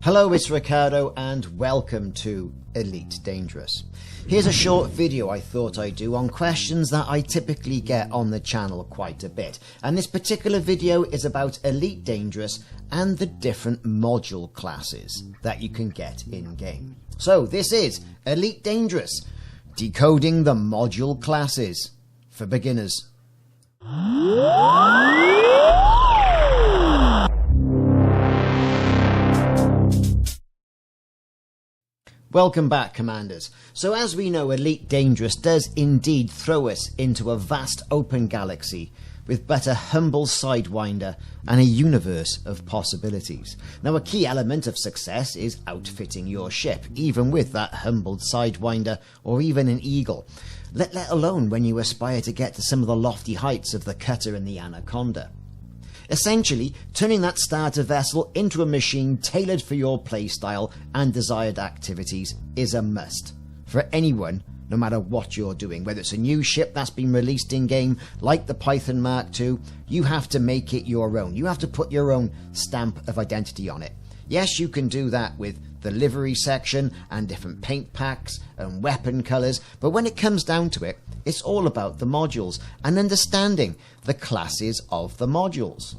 Hello, it's Ricardo and welcome to Elite Dangerous. Here's a short video I thought I'd do on questions that I typically get on the channel quite a bit. And this particular video is about Elite Dangerous and the different module classes that you can get in-game. So this is Elite Dangerous, decoding the module classes for beginners. Welcome back, Commanders. So as we know, Elite Dangerous does indeed throw us into a vast open galaxy with but a humble Sidewinder and a universe of possibilities. Now, a key element of success is outfitting your ship, even with that humbled Sidewinder or even an Eagle, let alone when you aspire to get to some of the lofty heights of the Cutter and the Anaconda. Essentially, turning that starter vessel into a machine tailored for your playstyle and desired activities is a must for anyone, no matter what you're doing. Whether it's a new ship that's been released in-game, like the Python Mark II, you have to make it your own. You have to put your own stamp of identity on it. Yes, you can do that with the livery section and different paint packs and weapon colours, but when it comes down to it, it's all about the modules and understanding the classes of the modules.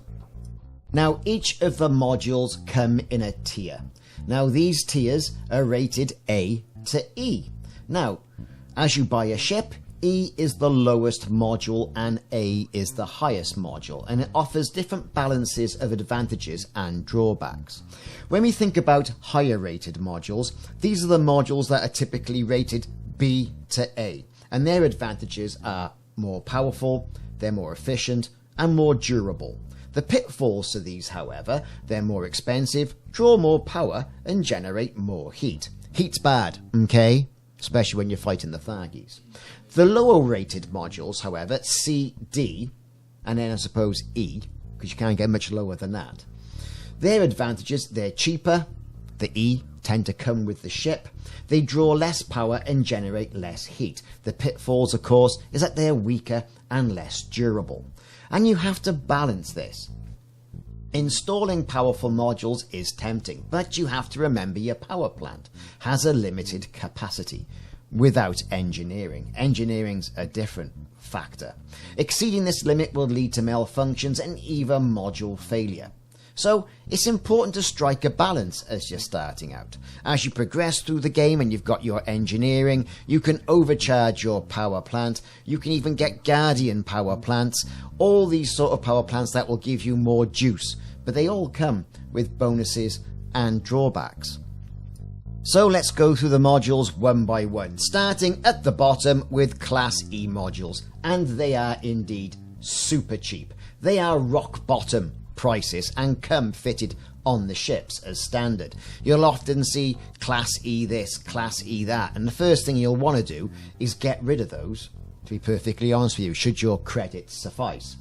Now, each of the modules come in a tier. Now, these tiers are rated A to E. Now, as you buy a ship, E is the lowest module and A is the highest module, and it offers different balances of advantages and drawbacks. When we think about higher rated modules, these are the modules that are typically rated B to A, and their advantages are more powerful, they're more efficient, and more durable. The pitfalls to these, however, they're more expensive, draw more power, and generate more heat. Heat's bad, okay? Especially when you're fighting the Thargies. The lower rated modules, however, C, D, and then I suppose E, because you can't get much lower than that. Their advantages, they're cheaper, the E tend to come with the ship, they draw less power and generate less heat. The pitfalls, of course, is that they're weaker and less durable. And you have to balance this. Installing powerful modules is tempting, but you have to remember your power plant has a limited capacity without engineering. Engineering's a different factor. Exceeding this limit will lead to malfunctions and even module failure. So it's important to strike a balance as you're starting out. As you progress through the game and you've got your engineering, you can overcharge your power plant, you can even get Guardian power plants, all these sort of power plants that will give you more juice, but they all come with bonuses and drawbacks. So let's go through the modules one by one, starting at the bottom with Class E modules, and they are indeed super cheap. They are rock bottom prices and come fitted on the ships as standard. You'll often see Class E this, Class E that, and the first thing you'll want to do is get rid of those, to be perfectly honest with you, should your credits suffice.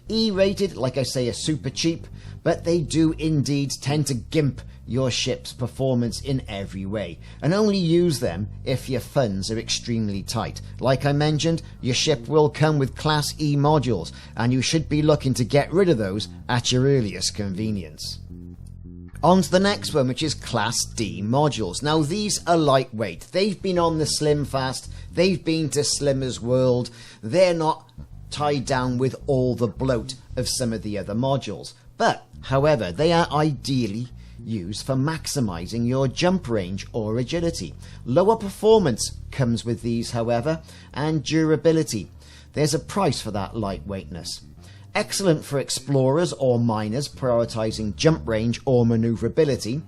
E rated, like I say, are super cheap, but they do indeed tend to gimp your ship's performance in every way, and only use them if your funds are extremely tight. Like I mentioned, your ship will come with Class E modules, and you should be looking to get rid of those at your earliest convenience. On to the next one, which is Class D modules. Now, these are lightweight. They've been on the Slim Fast, they've been to Slimmer's World, they're not tied down with all the bloat of some of the other modules. But, however, they are ideally used for maximizing your jump range or agility. Lower performance comes with these, however, and durability. There's a price for that lightweightness. Excellent for explorers or miners prioritizing jump range or maneuverability.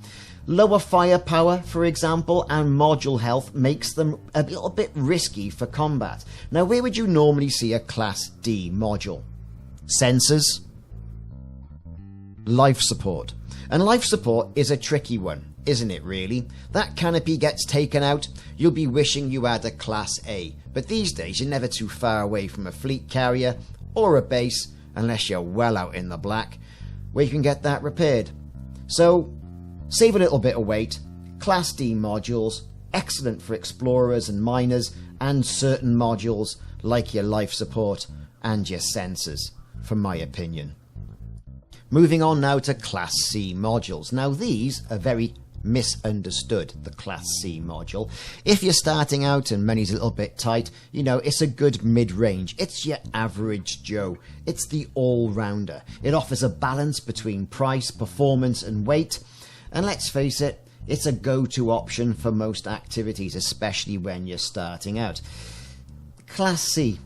Lower firepower, for example, and module health makes them a little bit risky for combat. Now, where would you normally see a Class D module? Sensors, life support. And life support is a tricky one, isn't it really? That canopy gets taken out, you'll be wishing you had a Class A. But these days you're never too far away from a fleet carrier or a base, unless you're well out in the black, where you can get that repaired. So, save a little bit of weight. Class D modules, excellent for explorers and miners, and certain modules like your life support and your sensors, from my opinion. Moving on now to Class C modules. Now these are very misunderstood the Class C module. If you're starting out and money's a little bit tight, you know, it's a good mid-range. It's your average Joe. It's the all-rounder. It offers a balance between price, performance and weight. And let's face it, it's a go-to option for most activities, especially when you're starting out. Class C,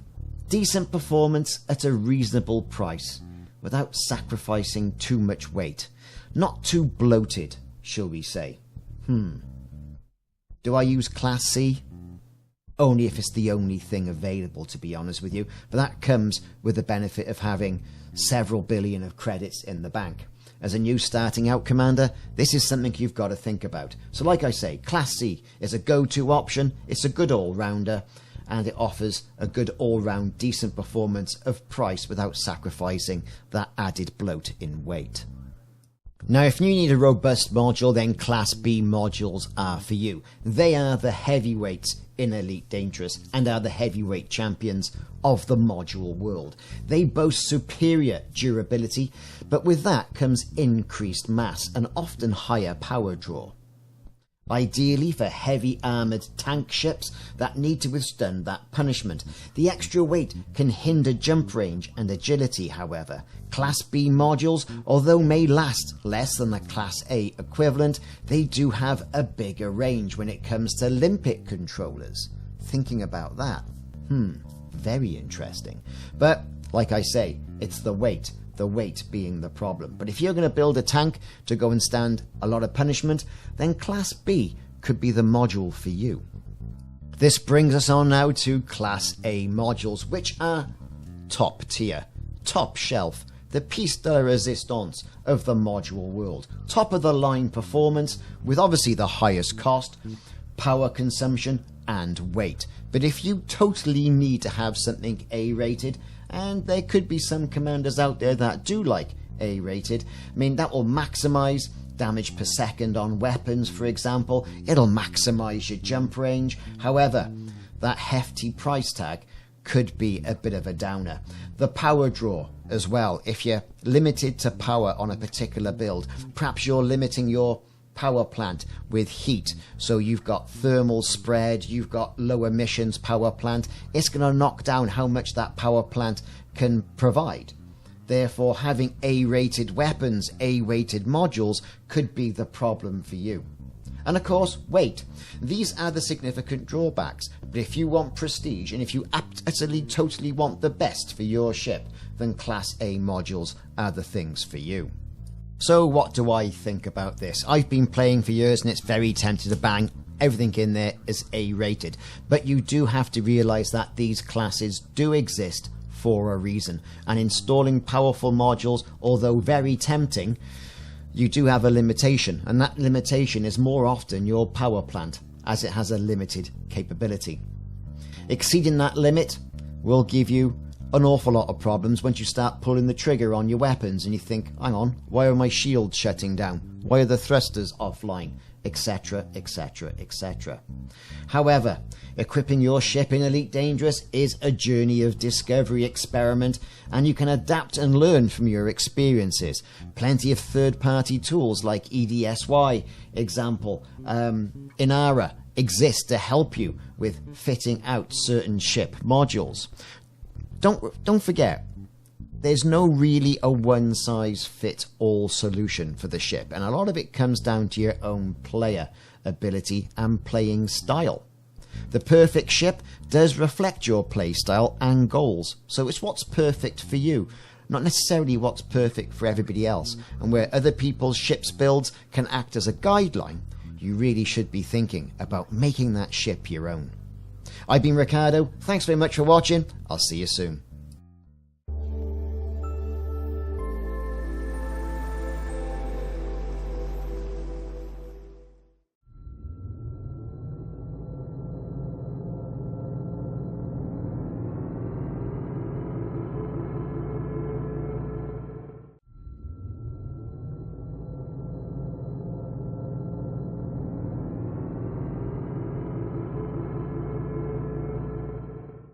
decent performance at a reasonable price, without sacrificing too much weight. Not too bloated, shall we say. Do I use Class C? Only if it's the only thing available, to be honest with you. But that comes with the benefit of having several billion of credits in the bank. As a new starting out commander, this is something you've got to think about. So like I say, Class C is a go-to option, it's a good all-rounder, and it offers a good all-round decent performance of price without sacrificing that added bloat in weight. Now, if you need a robust module, then Class B modules are for you. They are the heavyweights in Elite Dangerous and are the heavyweight champions of the module world. They boast superior durability, but with that comes increased mass and often higher power draw. Ideally for heavy armoured tank ships that need to withstand that punishment. The extra weight can hinder jump range and agility, however. Class B modules, although may last less than the Class A equivalent, they do have a bigger range when it comes to limpet controllers. Thinking about that, very interesting. But, like I say, it's the weight being the problem. But if you're going to build a tank to go and stand a lot of punishment, then Class B could be the module for you. This brings us on now to Class A modules, which are top tier, top shelf, the piece de la resistance of the module world. Top of the line performance with obviously the highest cost, power consumption and weight. But if you totally need to have something A-rated, and there could be some commanders out there that do like A-rated, I mean, that will maximize damage per second on weapons, for example. It'll maximize your jump range. However, that hefty price tag could be a bit of a downer. The power draw as well, if you're limited to power on a particular build, perhaps you're limiting your power plant with heat, so you've got thermal spread, you've got low emissions power plant, it's going to knock down how much that power plant can provide. Therefore, having A-rated weapons, A-weighted modules could be the problem for you. And of course, weight. These are the significant drawbacks, but if you want prestige and if you absolutely totally want the best for your ship, then Class A modules are the things for you. So what do I think about this? I've been playing for years and it's very tempting to bang everything in there is A-rated. But you do have to realise that these classes do exist for a reason. And installing powerful modules, although very tempting, you do have a limitation. And that limitation is more often your power plant, as it has a limited capability. Exceeding that limit will give you an awful lot of problems once you start pulling the trigger on your weapons and you think, hang on, why are my shields shutting down? Why are the thrusters offline? Etc, etc, etc. However, equipping your ship in Elite Dangerous is a journey of discovery, experiment, and you can adapt and learn from your experiences. Plenty of third-party tools like EDSY, example, Inara, exist to help you with fitting out certain ship modules. Don't forget, there's no really a one-size-fits-all solution for the ship, and a lot of it comes down to your own player ability and playing style. The perfect ship does reflect your play style and goals, so it's what's perfect for you, not necessarily what's perfect for everybody else. And where other people's ships builds can act as a guideline, you really should be thinking about making that ship your own. I've been Ricardo, thanks very much for watching, I'll see you soon.